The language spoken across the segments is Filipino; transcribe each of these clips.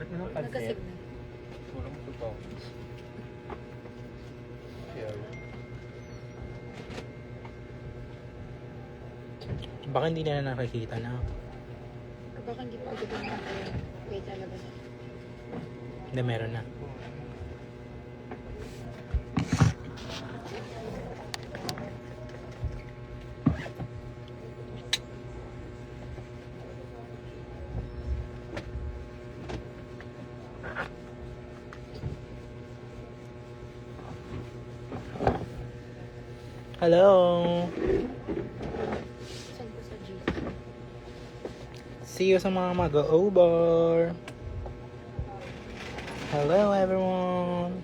Nagkasignan. Walang tupaw. Baka hindi na nakikita na. Baka hindi pa ito na wait, lalabas. Hindi, meron na. Hello! Saan ko sa G? See you sa mga mag-over! Hello everyone!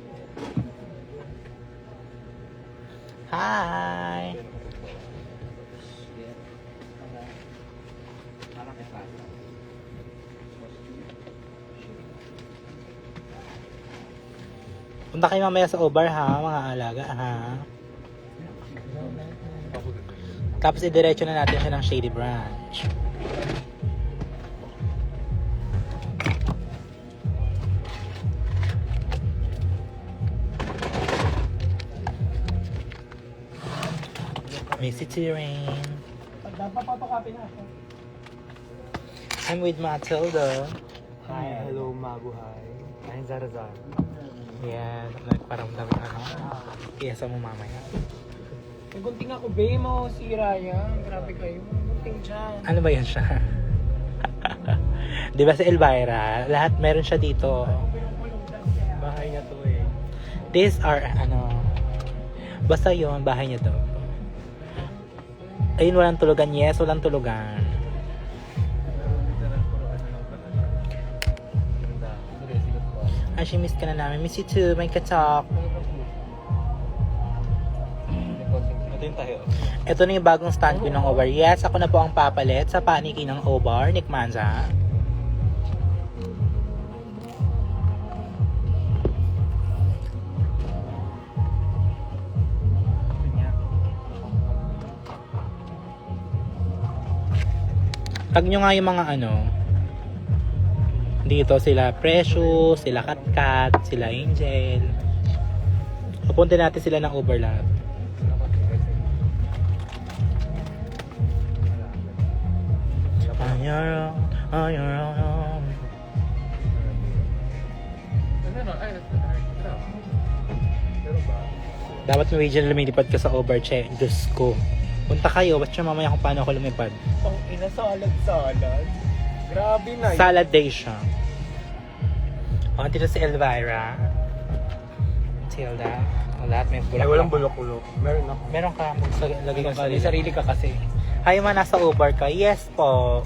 Hi! Punta kayo mamaya sa Obar ha, mga alaga ha. Tapos idiretso na natin siya ng Shady Branch. Miss City Rain. Napapapakapi na ako. I'm with Matilda. Hi, hello, mabuhay. I'm Zarazar. Yeah, nagparamdam ng ano. Iyasa mo mamaya. May gunting ako, babe mo, sira yan. Grabe kayo. Gunting dyan. Ano ba yan siya? Di ba sa Elvira, lahat meron siya dito. Bahay na to eh. These are, ano, basta yun, bahay niya to. Ayun, walang tulugan. Yes, walang tulugan. Miss ka na namin. Miss you too, may katok. Ito yung tayo. Ito na yung bagong stand ko ng Obar. Yes, ako na po ang papalit sa paniki ng Obar, Nick Manza. Tag nyo nga yung mga ano. Dito sila Precious, sila Katkat, sila Angel. Pupunta natin sila ng overlap. Dapat may regional lumilipad ka sa overcheck. Diyos ko. Punta kayo, watch nyo mamaya kung paano ako lumipad. Pang ina, salad. Grabe na yun. Salad day siya. O, dito si Elvira. Tilda. O, lahat may bulak. Ay, walang bulok-bulok. Meron ako. Meron ka. Lagay ko sa May sarili ka kasi. Hi, man, nasa Uber ka. Yes po.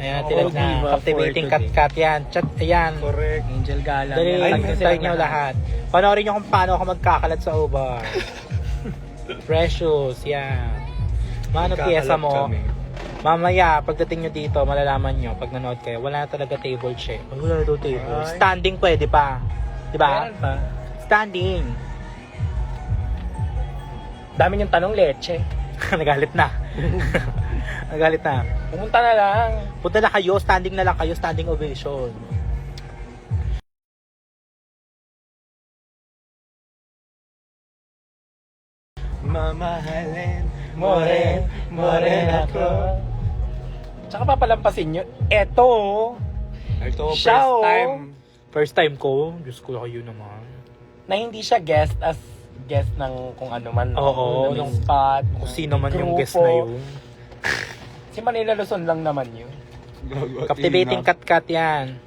Ayan, Oo, tilad na. diva, Captivating for today. kat-kat yan. Chat, ayan. Correct. Angel Galang. Dali, Ay, tag nyo lahat. Panoorin nyo kung paano ako magkakalat sa Uber. Precious, yan. Mano piyesa mo. Mamaya, pagdating nyo dito, malalaman nyo, pag nanood kayo, wala na talaga table check. Ay, wala na daw table. Ay. Standing pwede pa. Diba? Meron pa. Standing. Dami niyong tanong, leche. Nagalit na. Nagalit na. Pumunta na lang. Punta na kayo, standing na lang kayo, standing ovation. Mamahalin mo rin ako. Tsaka papalampasin nyo. Eto. Ito, Siya, first oh. time. First time ko. Diyos ko, kayo naman. Na hindi siya guest as guest ng kung ano man. Oo, ng nung- spot. Kung sino man yung grupo. guest na yun. Si Manila Luzon lang naman yun. Captivating kat-kat yan.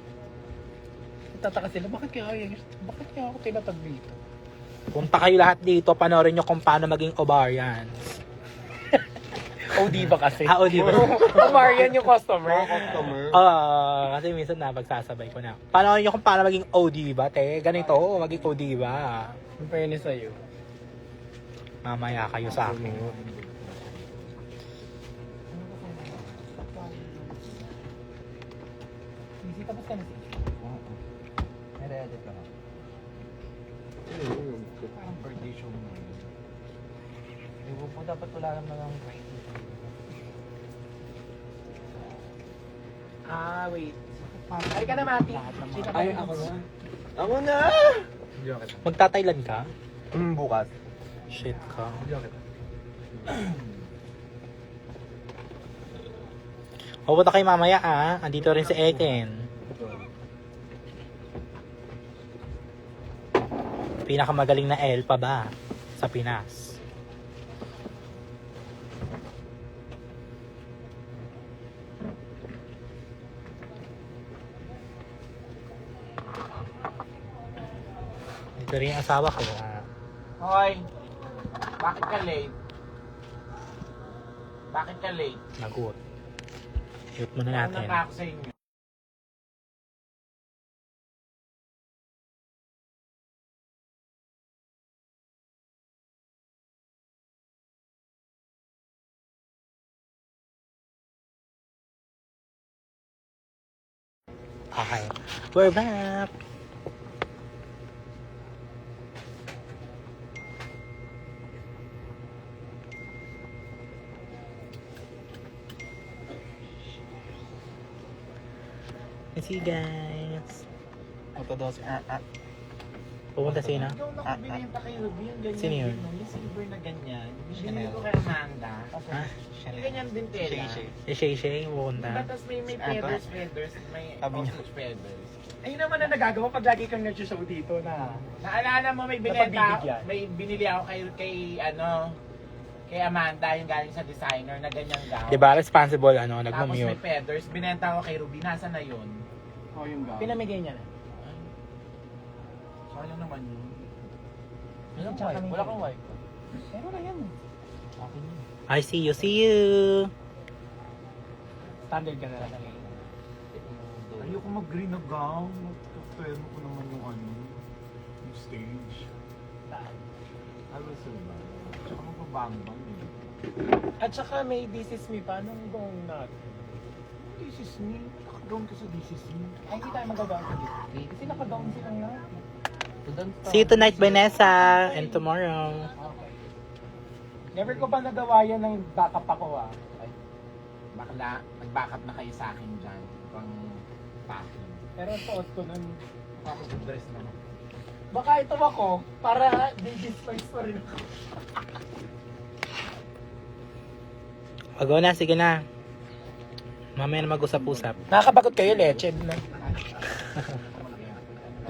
Tataka sila, bakit kaya ako tinatag dito? Punta kayo lahat dito, panoorin nyo kung paano maging ovarian. O diba kasi? O diba? Marian yung customer. Kasi minsan napagsasabay ko na. Panoorin nyo kung paano maging O diba, te? Ganito, maging O diba. Ang fairness sa'yo. Mamaya kayo sa akin. Tapos ka na siya. Nare-edit ka na. Parang birthday show mo. Ewan po, dapat wala naman lang Wait. Ay ka na, Mati. Ay, ako na. Ako na! Magta-Thailand ka? Bukas. Shit ka. Pupunta kayo mamaya andito rin si Eken. Pinakamagaling na elfa ba sa Pinas? Dito rin yung asawa ko. Hoy, bakit ka late? Bakit ka late? Nagot. Shoot muna Ano natin. na ako sa inyo? Okay. We're back. See you guys. Ito daw si Pupunta sino? Ikaw na ko binenta kay Ruby, yung ganyan. Sino yun? Yung silver na ganyan. Yung Chanel. binili ko kay Amanda. Ah, Yung ganyan din tela. si Shay Shay pupunta. Tapos may feathers, may Sabi niya. ostrich feathers. Ayun naman na nagagawa pag lagi kang nag-show dito na. Naalala mo may binenta Napagbibigyan. may binili ako kay Amanda yung galing sa designer na ganyan gown. Diba responsible Tapos may nagmamute. feathers, binenta ko kay Ruby. Nasaan na yun? Oh, yung gown. Pinamigay niya na. Sayang naman yun. Wala kang wife. Wala kang wife. Pero na yan. Akin yun. I see you, see you. Standard ka na lang. Ayoko mag-green na gown. Magkapero ko naman yung stage. I will survive. Tsaka magpabang-bang eh. At saka may This Is Me pa. Anong gawin natin? This is me. Nakagawn ka sa this is me. Ay, hindi tayo magagawa sa This Is Me. Kasi nakagawa silang lahat. See you tonight, Vanessa. And tomorrow. Okay. Never ko pa nagawa yan ng backup ako Ay, Bakla, nag-backup na kayo sa akin dyan. Pang packing. pero ang suot ko nun. Tapos dress na ako. Baka ito ako, para di-disperse pa rin ako. Pag na, sige na. Mamaya na mag-usap-usap. Nakakabagot kayo, leche na.